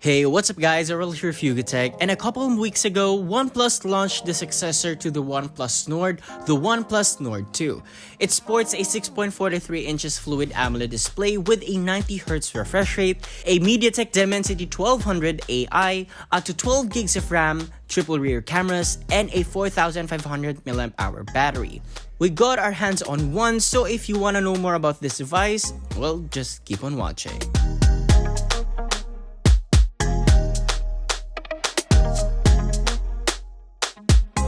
Hey, what's up guys, Earl here with Tech, and a couple of weeks ago, OnePlus launched the successor to the OnePlus Nord, the OnePlus Nord 2. It sports a 6.43 inches fluid AMOLED display with a 90Hz refresh rate, a MediaTek Dimensity 1200 AI, up to 12 gigs of RAM, triple rear cameras, and a 4500 mAh battery. We got our hands on one, so if you wanna know more about this device, well, just keep on watching.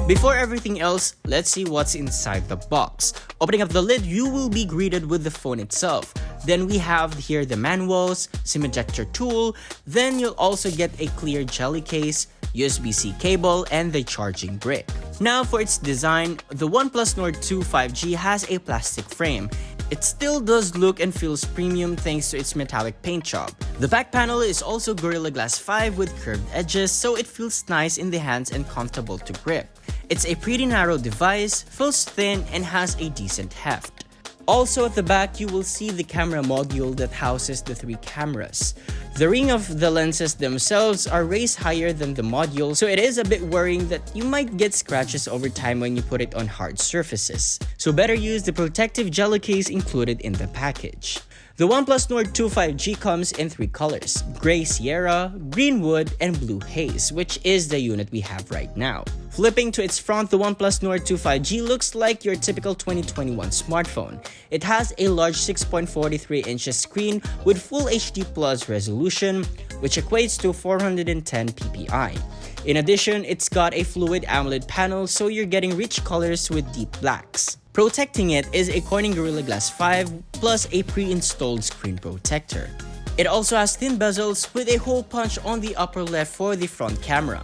Before everything else, let's see what's inside the box. Opening up the lid, you will be greeted with the phone itself. Then we have here the manuals, SIM ejector tool, then you'll also get a clear jelly case, USB-C cable, and the charging brick. Now for its design, the OnePlus Nord 2 5G has a plastic frame. It still does look and feels premium thanks to its metallic paint job. The back panel is also Gorilla Glass 5 with curved edges, so it feels nice in the hands and comfortable to grip. It's a pretty narrow device, feels thin, and has a decent heft. Also at the back, you will see the camera module that houses the 3 cameras. The ring of the lenses themselves are raised higher than the module, so it is a bit worrying that you might get scratches over time when you put it on hard surfaces. So better use the protective jelly case included in the package. The OnePlus Nord 2 5G comes in 3 colors, Gray Sierra, Green Wood, and Blue Haze, which is the unit we have right now. Flipping to its front, the OnePlus Nord 2 5G looks like your typical 2021 smartphone. It has a large 6.43 inches screen with Full HD Plus resolution, which equates to 410 ppi. In addition, it's got a fluid AMOLED panel, so you're getting rich colors with deep blacks. Protecting it is a Corning Gorilla Glass 5 plus a pre-installed screen protector. It also has thin bezels with a hole punch on the upper left for the front camera.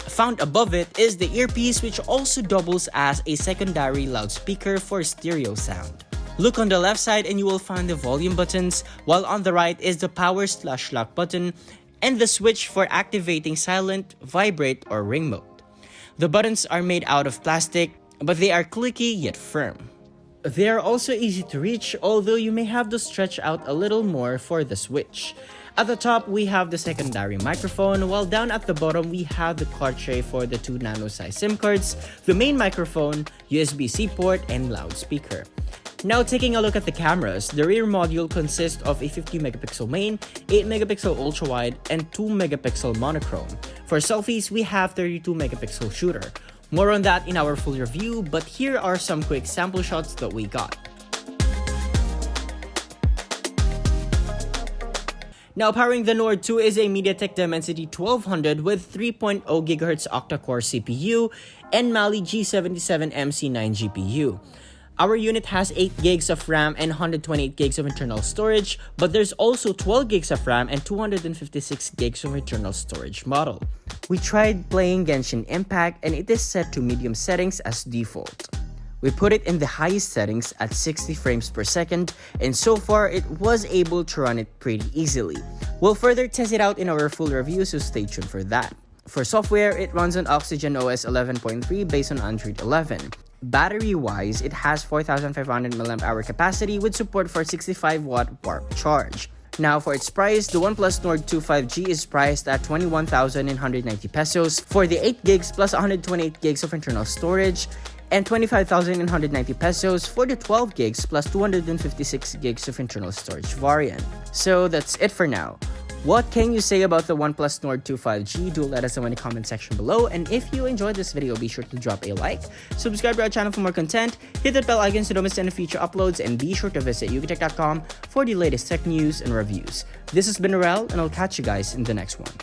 Found above it is the earpiece, which also doubles as a secondary loudspeaker for stereo sound. Look on the left side and you will find the volume buttons, while on the right is the power/lock button and the switch for activating silent, vibrate, or ring mode. The buttons are made out of plastic, but they are clicky yet firm. They are also easy to reach, although you may have to stretch out a little more for the switch. At the top, we have the secondary microphone, while down at the bottom, we have the card tray for the 2 nano-size SIM cards, the main microphone, USB-C port, and loudspeaker. Now taking a look at the cameras, the rear module consists of a 50MP main, 8MP ultra-wide, and 2MP monochrome. For selfies, we have 32MP shooter. More on that in our full review, but here are some quick sample shots that we got. Now powering the Nord 2 is a MediaTek Dimensity 1200 with 3.0GHz octa-core CPU and Mali G77MC9 GPU. Our unit has 8 gigs of RAM and 128 gigs of internal storage, but there's also 12 gigs of RAM and 256 gigs of internal storage model. We tried playing Genshin Impact and it is set to medium settings as default. We put it in the highest settings at 60 frames per second, and so far it was able to run it pretty easily. We'll further test it out in our full review, so stay tuned for that. For software, it runs on Oxygen OS 11.3 based on Android 11. Battery-wise, it has 4500 mAh capacity with support for 65W warp charge. Now for its price, the OnePlus Nord 2 5G is priced at 21,190 pesos for the 8 gigs plus 128 gigs of internal storage, and 25,190 pesos for the 12 gigs plus 256 gigs of internal storage variant. So that's it for now. What can you say about the OnePlus Nord 2 5G? Do let us know in the comment section below, and if you enjoyed this video, be sure to drop a like, subscribe to our channel for more content, hit that bell icon so don't miss any future uploads, and be sure to visit yugitech.com for the latest tech news and reviews. This has been Narelle, and I'll catch you guys in the next one.